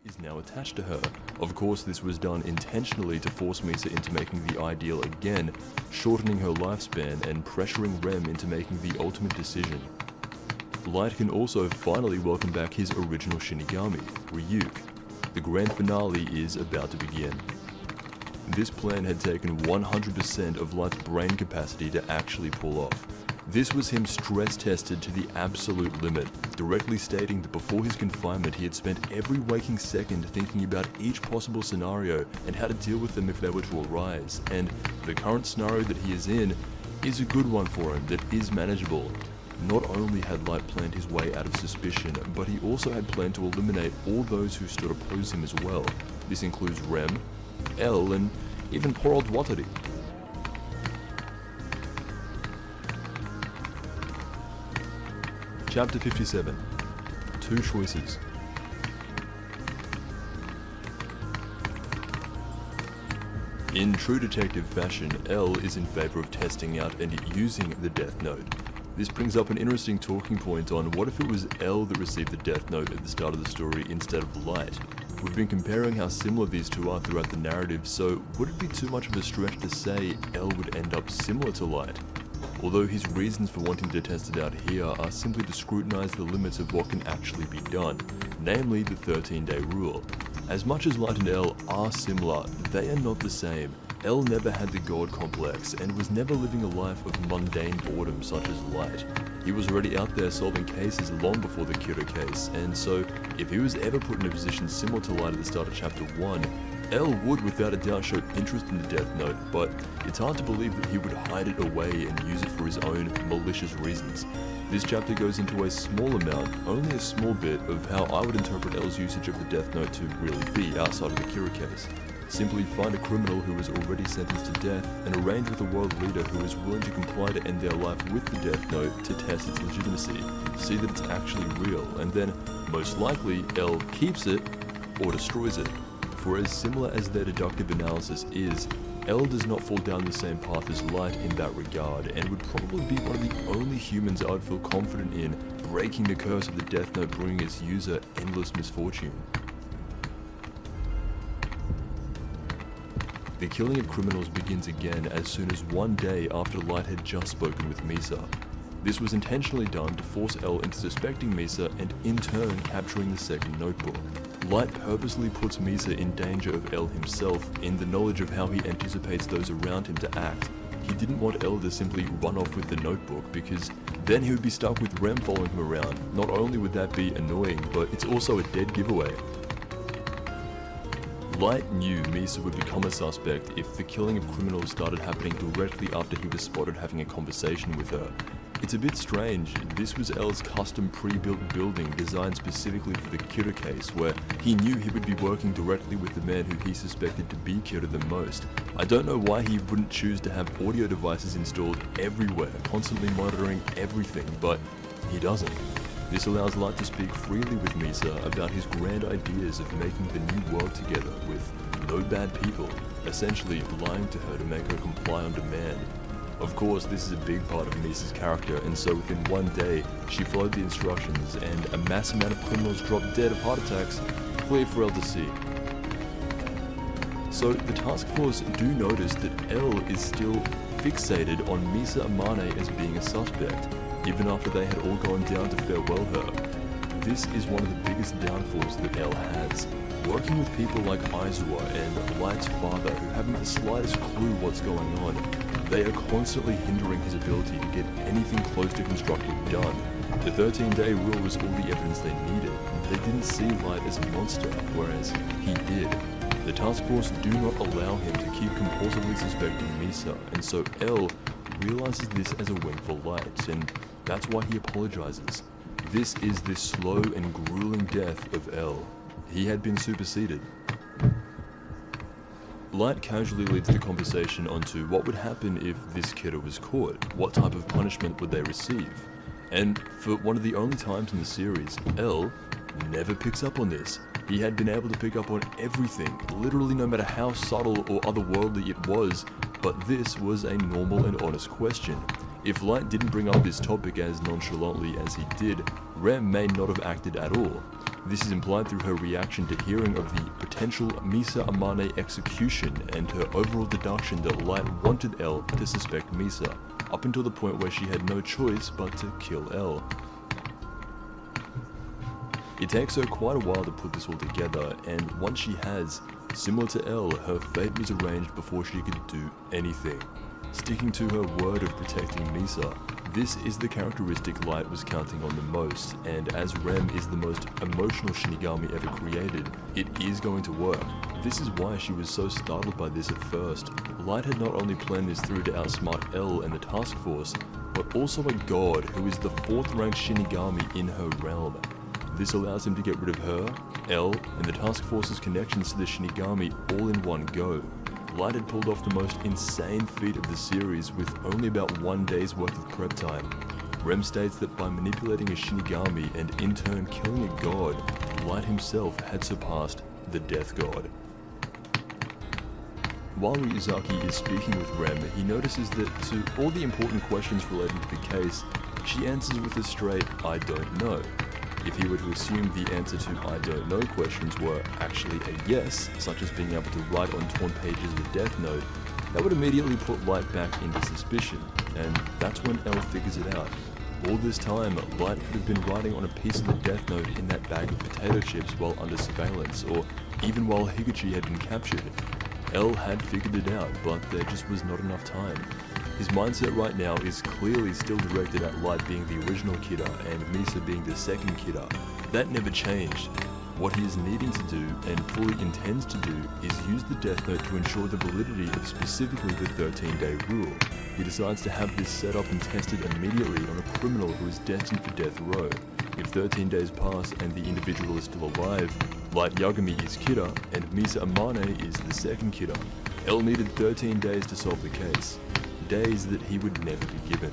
is now attached to her. Of course, this was done intentionally to force Misa into making the ideal again, shortening her lifespan and pressuring Rem into making the ultimate decision. Light can also finally welcome back his original Shinigami, Ryuk. The grand finale is about to begin. This plan had taken 100% of Light's brain capacity to actually pull off. This was him stress tested to the absolute limit, directly stating that before his confinement he had spent every waking second thinking about each possible scenario and how to deal with them if they were to arise, and the current scenario that he is in is a good one for him that is manageable. Not only had Light planned his way out of suspicion, but he also had planned to eliminate all those who stood opposed him as well. This includes Rem, L, and even poor old Watari. Chapter 57. Two Choices. In true detective fashion, L is in favor of testing out and using the Death Note. This brings up an interesting talking point on what if it was L that received the Death Note at the start of the story instead of Light. We've been comparing how similar these two are throughout the narrative, so would it be too much of a stretch to say L would end up similar to Light? Although his reasons for wanting to test it out here are simply to scrutinize the limits of what can actually be done, namely the 13-day rule. As much as Light and L are similar, they are not the same. L never had the god complex and was never living a life of mundane boredom such as Light. He was already out there solving cases long before the Kyoto case, and so if he was ever put in a position similar to Light at the start of chapter 1, L would without a doubt show interest in the Death Note, but it's hard to believe that he would hide it away and use it for his own malicious reasons. This chapter goes into a small amount, only a small bit, of how I would interpret L's usage of the Death Note to really be outside of the Kira case. Simply find a criminal who is already sentenced to death and arrange with a world leader who is willing to comply to end their life with the Death Note to test its legitimacy, see that it's actually real, and then, most likely, L keeps it or destroys it. For as similar as their deductive analysis is, L does not fall down the same path as Light in that regard, and would probably be one of the only humans I would feel confident in breaking the curse of the Death Note, bringing its user endless misfortune. The killing of criminals begins again as soon as one day after Light had just spoken with Misa. This was intentionally done to force L into suspecting Misa and in turn capturing the second notebook. Light purposely puts Misa in danger of L himself in the knowledge of how he anticipates those around him to act. He didn't want L to simply run off with the notebook because then he would be stuck with Rem following him around. Not only would that be annoying, but it's also a dead giveaway. Light knew Misa would become a suspect if the killing of criminals started happening directly after he was spotted having a conversation with her. It's a bit strange, this was L's custom pre-built building designed specifically for the Kira case, where he knew he would be working directly with the man who he suspected to be Kira the most. I don't know why he wouldn't choose to have audio devices installed everywhere, constantly monitoring everything, but he doesn't. This allows Light to speak freely with Misa about his grand ideas of making the new world together with no bad people, essentially lying to her to make her comply on demand. Of course, this is a big part of Misa's character, and so within one day, she followed the instructions and a mass amount of criminals dropped dead of heart attacks, clear for L to see. So the task force do notice that L is still fixated on Misa Amane as being a suspect, even after they had all gone down to farewell her. This is one of the biggest downfalls that L has. Working with people like Aizawa and Light's father who haven't the slightest clue what's going on, they are constantly hindering his ability to get anything close to constructive done. The 13-day rule was all the evidence they needed. They didn't see Light as a monster, whereas he did. The task force do not allow him to keep compulsively suspecting Misa, and so L realizes this as a win for Light, and that's why he apologizes. This is the slow and grueling death of L. He had been superseded. Light casually leads the conversation onto what would happen if this kiddo was caught, what type of punishment would they receive. And for one of the only times in the series, L never picks up on this. He had been able to pick up on everything, literally no matter how subtle or otherworldly it was, but this was a normal and honest question. If Light didn't bring up this topic as nonchalantly as he did, Rem may not have acted at all. This is implied through her reaction to hearing of the potential Misa Amane execution and her overall deduction that Light wanted Elle to suspect Misa, up until the point where she had no choice but to kill Elle. It takes her quite a while to put this all together, and once she has, similar to Elle, her fate was arranged before she could do anything. Sticking to her word of protecting Misa, this is the characteristic Light was counting on the most, and as Rem is the most emotional Shinigami ever created, it is going to work. This is why she was so startled by this at first. Light had not only planned this through to outsmart Elle and the task force, but also a god who is the 4th ranked Shinigami in her realm. This allows him to get rid of her, Elle, and the task force's connections to the Shinigami all in one go. Light had pulled off the most insane feat of the series with only about 1 day's worth of prep time. Rem states that by manipulating a Shinigami and in turn killing a god, Light himself had surpassed the Death God. While Ryuzaki is speaking with Rem, he notices that to all the important questions relating to the case, she answers with a straight, "I don't know." If he were to assume the answer to "I don't know" questions were actually a yes, such as being able to write on torn pages of the Death Note, that would immediately put Light back into suspicion, and that's when Elle figures it out. All this time, Light could have been writing on a piece of the Death Note in that bag of potato chips while under surveillance, or even while Higuchi had been captured. Elle had figured it out, but there just was not enough time. His mindset right now is clearly still directed at Light being the original kidder and Misa being the second kidder. That never changed. What he is needing to do, and fully intends to do, is use the Death Note to ensure the validity of specifically the 13-day rule. He decides to have this set up and tested immediately on a criminal who is destined for death row. If 13 days pass and the individual is still alive, Light Yagami is kidder and Misa Amane is the second kidder. Elle needed 13 days to solve the case. Days that he would never be given.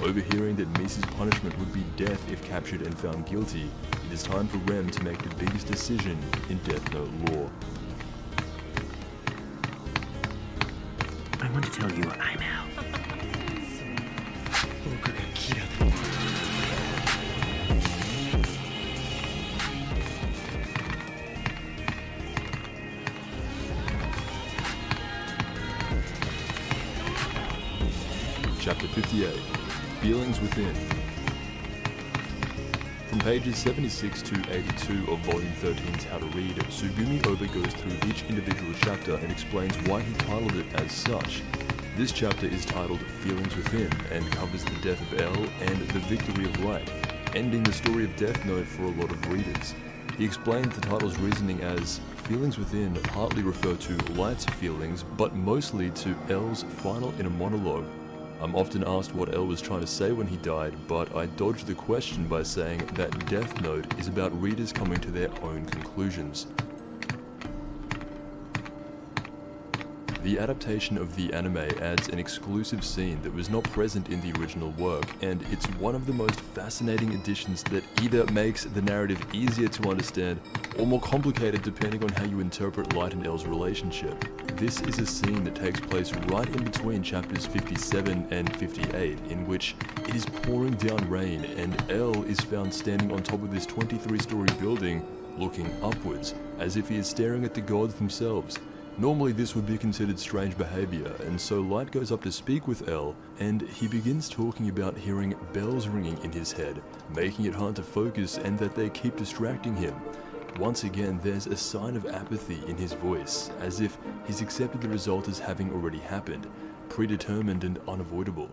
Overhearing that Misa's punishment would be death if captured and found guilty, it is time for Rem to make the biggest decision in Death Note lore. I want to tell you I'm out. Chapter 58, Feelings Within. From pages 76 to 82 of Volume 13's How to Read, Sugumi Oba goes through each individual chapter and explains why he titled it as such. This chapter is titled Feelings Within and covers the death of Elle and the victory of Light, ending the story of Death Note for a lot of readers. He explained the title's reasoning as Feelings Within partly refer to Light's feelings, but mostly to Elle's final inner monologue. I'm often asked what Elle was trying to say when he died, but I dodged the question by saying that Death Note is about readers coming to their own conclusions. The adaptation of the anime adds an exclusive scene that was not present in the original work, and it's one of the most fascinating additions that either makes the narrative easier to understand or more complicated depending on how you interpret Light and Elle's relationship. This is a scene that takes place right in between chapters 57 and 58, in which it is pouring down rain and Elle is found standing on top of this 23-story building looking upwards, as if he is staring at the gods themselves. Normally this would be considered strange behavior, and so Light goes up to speak with Elle, and he begins talking about hearing bells ringing in his head, making it hard to focus and that they keep distracting him. Once again, there's a sign of apathy in his voice, as if he's accepted the result as having already happened, predetermined and unavoidable.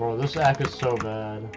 Bro, this act is so bad.